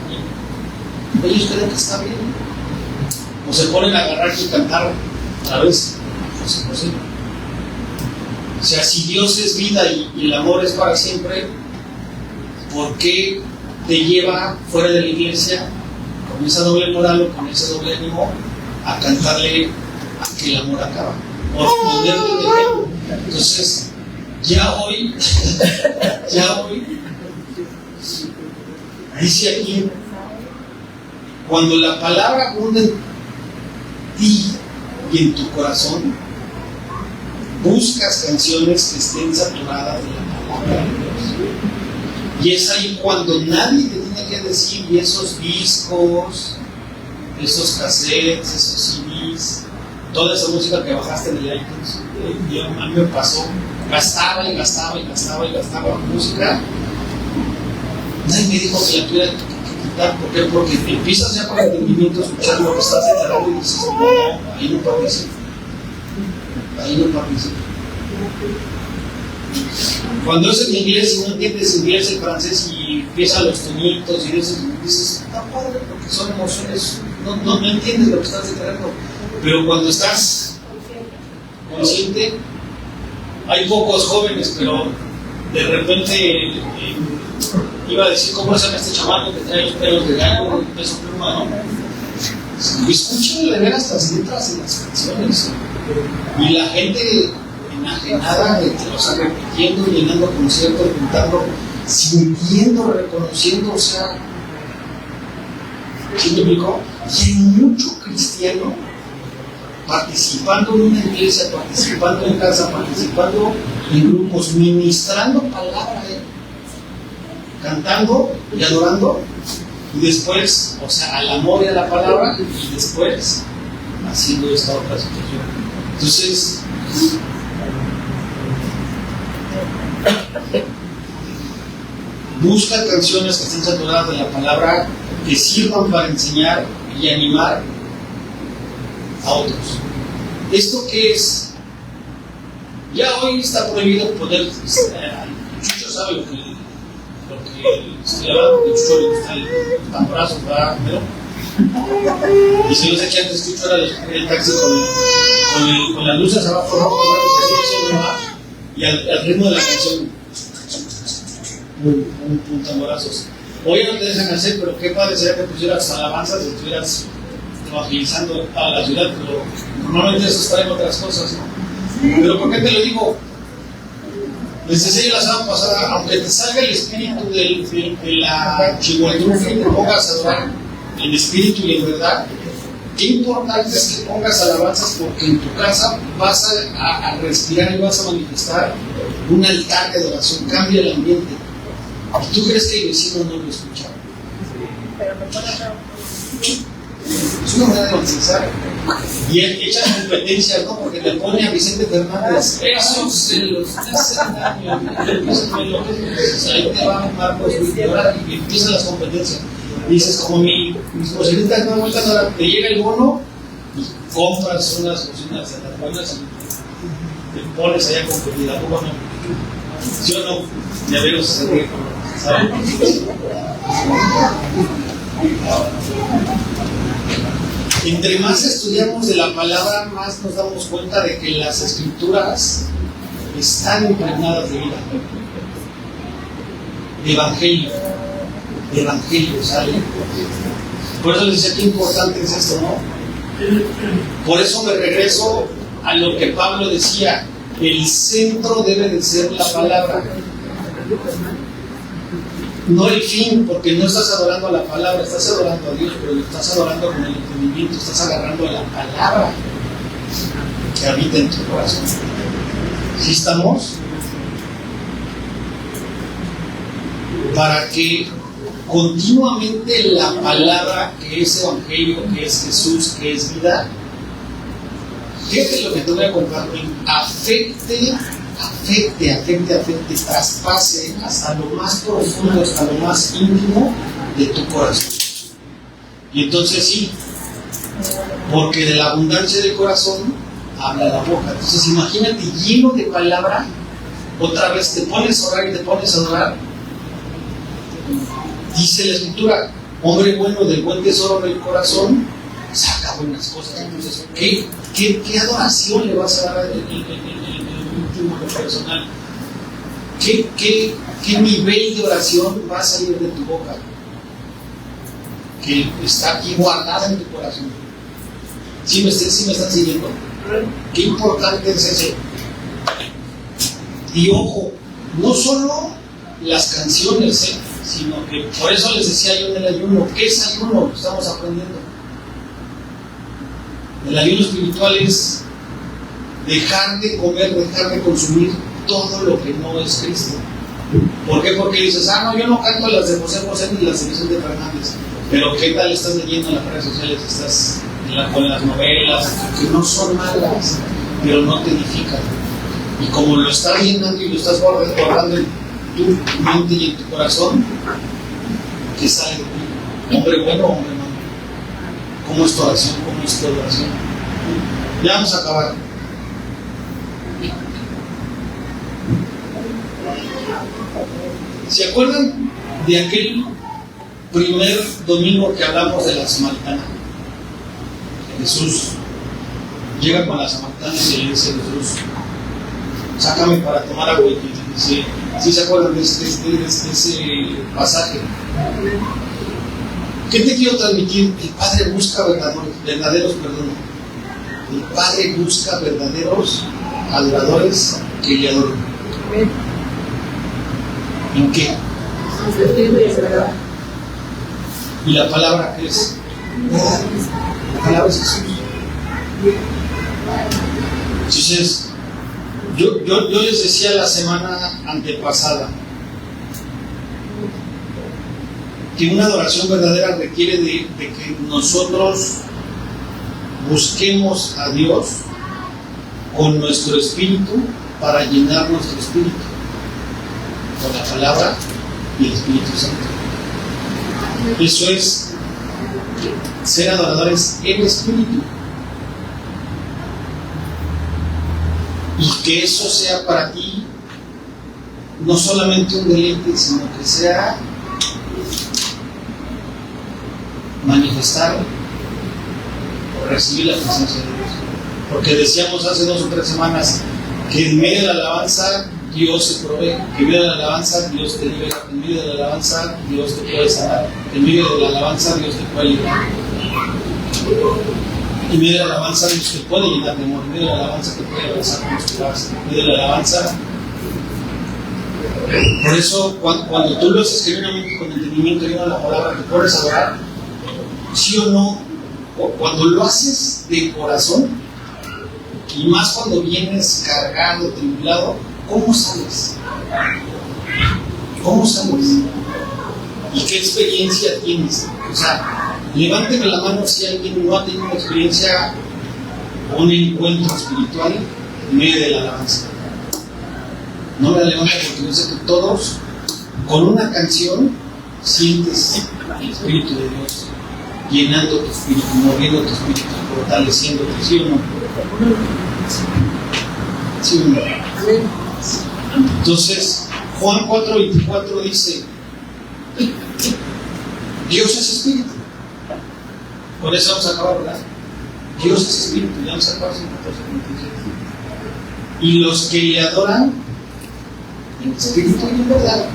Ellos creen que está bien. O se ponen a agarrar y cantar otra vez José José. O sea, si Dios es vida y el amor es para siempre, ¿por qué te lleva fuera de la iglesia con esa doble moral o con ese doble ánimo a cantarle a que el amor acaba? Por poder de ejemplo. Entonces, ya hoy, dice aquí, cuando la palabra abunda en ti y en tu corazón, buscas canciones que estén saturadas de la palabra de Dios. Y es ahí cuando nadie te tiene que decir, y esos discos, esos cassettes, esos CDs, toda esa música que bajaste en el iTunes, a mí me pasó, gastaba música, nadie me dijo que la tuviera que quitar. ¿Por qué? Porque empiezas ya con el entendimiento a escuchar lo que estás enterando y dices, no, ahí no participo. Cuando es en inglés y no entiendes inglés, el francés y empiezan los tonitos y dices, está padre porque son emociones, no entiendes lo que estás enterando. Pero cuando estás consciente, hay pocos jóvenes, pero de repente iba a decir, ¿cómo se llama este chamaco que trae los pelos de gallo, un peso pluma, no? Y escuchen de veras las letras de las canciones. Y la gente enajenada, o sea, repitiendo, llenando conciertos, pintando, sintiendo, reconociendo, o sea, ¿sí me explicó? Y hay mucho cristiano participando en una iglesia, participando en casa, participando en grupos, ministrando palabra, cantando y adorando, y después, o sea, al amor y a la palabra, y después haciendo esta otra situación. Entonces, busca canciones que estén saturadas de la palabra, que sirvan para enseñar y animar a otros. ¿Esto qué es? Ya hoy está prohibido poder. Chucho sabe lo que estoy hablando, que Chucho le gusta el tamborazo, ¿verdad? Y si no sé qué antes Chucho era el taxi con las luces abajo, rojo, y al ritmo de la canción, un tamborazos. Hoy no te dejan hacer, pero qué padre sería que pusieras alabanzas y estuvieras evangelizando a la ciudad, pero normalmente eso está en otras cosas, ¿no? Pero ¿por qué te lo digo? Les enseño la semana pasada, aunque te salga el espíritu de la chihuahua y te pongas a adorar en espíritu y en verdad, qué importante es que pongas alabanzas, porque en tu casa vas a respirar y vas a manifestar un altar de adoración, cambia el ambiente. ¿Y tú crees que el vecino no lo escucha? Es una manera de evangelizar. Y echan competencias, ¿no? Porque te pone a Vicente Fernández, esos se los hacen daño, ahí te va Marcos y empiezan las competencias. Dices, como mis bocinitas no vueltan a dar, te llega el bono y compras unas bocinas de las buenas. te pones allá con comida, ¿cómo no? ¿Sí o no? Ya veo ese ¿saben? Entre más estudiamos de la palabra, más nos damos cuenta de que las escrituras están impregnadas de vida. De evangelio, ¿sale? Por eso les decía qué importante es esto, ¿no? Por eso me regreso a lo que Pablo decía: el centro debe de ser la palabra, no el fin, porque no estás adorando a la palabra, estás adorando a Dios, pero lo estás adorando con el entendimiento, estás agarrando a la palabra que habita en tu corazón. ¿Sí estamos? Para que continuamente la palabra, que es evangelio, que es Jesús, que es vida, fíjate lo que te voy a compartir, afecte, traspase hasta lo más profundo, hasta lo más íntimo de tu corazón. Y entonces sí, porque de la abundancia del corazón habla la boca. Entonces imagínate lleno de palabra, otra vez te pones a orar y te pones a orar. Dice la Escritura: hombre bueno del buen tesoro del corazón saca buenas cosas. Entonces, ¿qué adoración le vas a dar en el último personal? ¿Qué nivel de oración va a salir de tu boca? Que está aquí guardada en tu corazón. ¿Sí me están siguiendo? Qué importante es eso. Y ojo, no solo las canciones, sino que por eso les decía yo en el ayuno. ¿Qué es ayuno? Lo estamos aprendiendo. El ayuno espiritual es dejar de comer, dejar de consumir todo lo que no es Cristo. ¿Por qué? Porque dices: no, yo no canto las de José José ni las de Vicente Fernández. Pero ¿qué tal estás leyendo en las redes sociales? Estás con las novelas, que no son malas, pero no te edifican. Y como lo estás llenando y lo estás guardando en tu mente y en tu corazón, ¿qué sale de ti? Hombre bueno, hombre malo. ¿Cómo es tu oración? ¿Cómo es tu oración? Ya vamos a acabar. ¿Se acuerdan de aquel primer domingo que hablamos de la samaritana? Jesús llega con la samaritana y le dice: Jesús, sácame para tomar agua. Y dice: ¿sí se acuerdan de ese pasaje? ¿Qué te quiero transmitir? El Padre busca verdaderos. El Padre busca verdaderos adoradores que le adoren. ¿En qué? ¿Y la palabra qué es? La palabra es Jesús. Entonces, yo les decía la semana antepasada que una adoración verdadera requiere de que nosotros busquemos a Dios con nuestro espíritu para llenar nuestro espíritu con la palabra y el Espíritu Santo. Eso es ser adoradores en espíritu. Y que eso sea para ti no solamente un deleite, sino que sea manifestar o recibir la presencia de Dios. Porque decíamos hace 2 o 3 semanas que en medio de la alabanza Dios se provee, que en medio de la alabanza Dios te libera, en medio de la alabanza Dios te puede sanar, en medio de la alabanza Dios te puede liberar, en medio de la alabanza Dios te puede llenar de amor, en medio de la alabanza te puede abrazar con su paz, en medio de la alabanza. Por eso cuando tú lo haces genuinamente con entendimiento y a la palabra, te pones a orar, sí o no, o cuando lo haces de corazón, y más cuando vienes cargado, tribulado, ¿cómo sales? ¿Cómo sales? ¿Y qué experiencia tienes? O sea, levánteme la mano si alguien no ha tenido una experiencia o un encuentro espiritual en medio de la alabanza. No me la levanta porque yo sé que todos, con una canción, sientes el Espíritu de Dios llenando tu espíritu, moviendo tu espíritu, fortaleciéndote, ¿sí o no? ¿Sí o no? Entonces, Juan 4:24 dice, Dios es espíritu. Con eso vamos a acabar, ¿verdad? Dios es espíritu, ya vamos a acabar en 14:27. Y los que le adoran en espíritu y en verdad,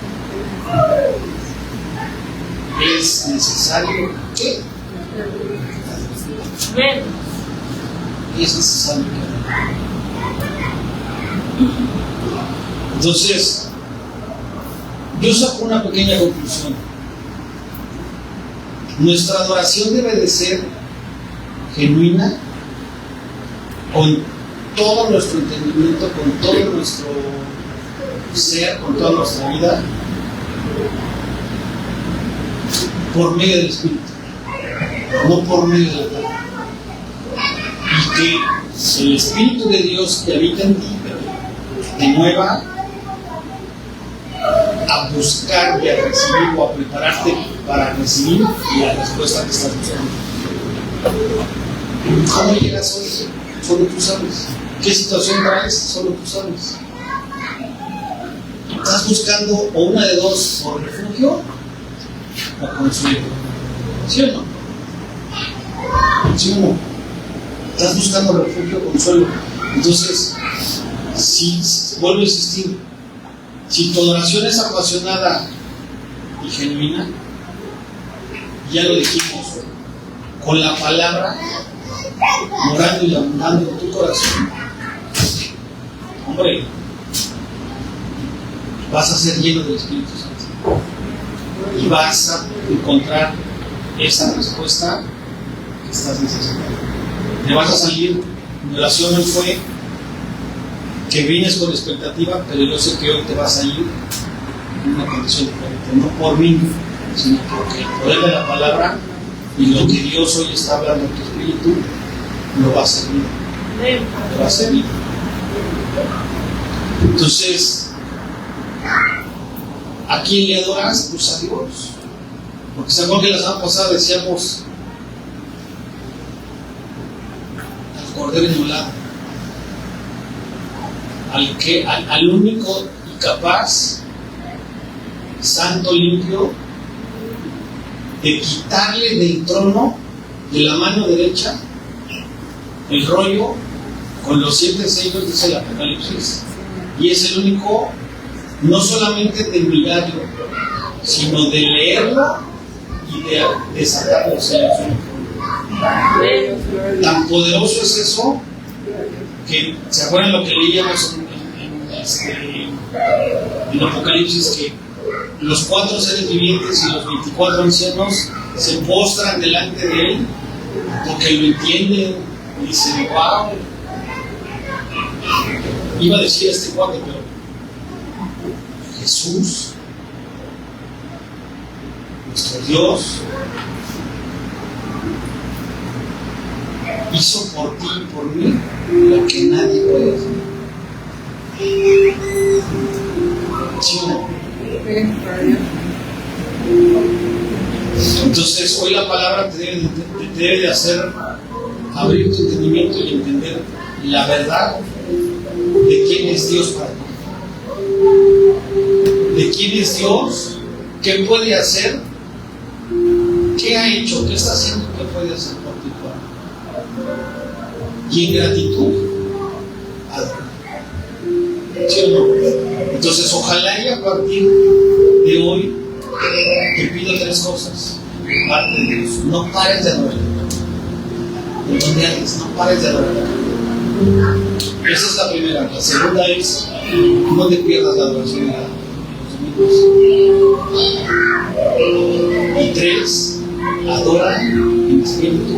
es necesario que es necesario que. Entonces, yo saco una pequeña conclusión. Nuestra adoración debe de ser genuina, con todo nuestro entendimiento, con todo nuestro ser, con toda nuestra vida, por medio del Espíritu, no por medio de la carne. Y que el Espíritu de Dios que habita en ti te mueva a buscar y a recibir o a prepararte para recibir la respuesta que estás buscando. ¿Cómo llegas hoy? Solo tú sabes. ¿Qué situación traes? Solo tú sabes. ¿Estás buscando o una de dos, por refugio o consuelo? ¿Sí o no? ¿Sí o no? Estás buscando refugio o consuelo. Entonces, si vuelvo a insistir, si tu adoración es apasionada y genuina, ya lo dijimos, con la palabra morando y abundando en tu corazón, hombre, vas a ser lleno del Espíritu Santo y vas a encontrar esa respuesta que estás necesitando. Te vas a salir. Mi oración hoy fue que vienes con expectativa, pero yo sé que hoy te vas a ir en una condición diferente, no por mí, sino porque el poder de la palabra y lo que Dios hoy está hablando en tu espíritu lo va a servir. Lo va a servir. Entonces, ¿a quién le adoras? Pues a Dios. Porque se acuerdan que la semana pasada decíamos al Cordero inmolado, al único y capaz, santo, limpio, de quitarle del trono, de la mano derecha, el rollo con los 7 sellos, dice el Apocalipsis, y es el único, no solamente de mirarlo, sino de leerlo y de desatar los sellos. Tan poderoso es eso que, ¿se acuerdan lo que leíamos en Apocalipsis? Que los 4 seres vivientes y los 24 ancianos se postran delante de él porque lo entienden y dicen, wow. Iba a decir este cuate, pero Jesús, nuestro Dios, hizo por ti y por mí lo que nadie puede hacer. ¿Sí o no? Entonces, hoy la palabra te debe de hacer abrir tu entendimiento y entender la verdad de quién es Dios para ti. De quién es Dios, qué puede hacer, qué ha hecho, qué está haciendo, qué puede hacer por ti. Y en gratitud, adora. ¿Sí o no? Entonces, ojalá y a partir de hoy te pido 3 cosas. Parte de Dios, no pares de adorar. En donde hagas, no pares de adorar. Esa es la primera. La segunda es, no te pierdas la adoración de los domingos. Y 3, adora en espíritu.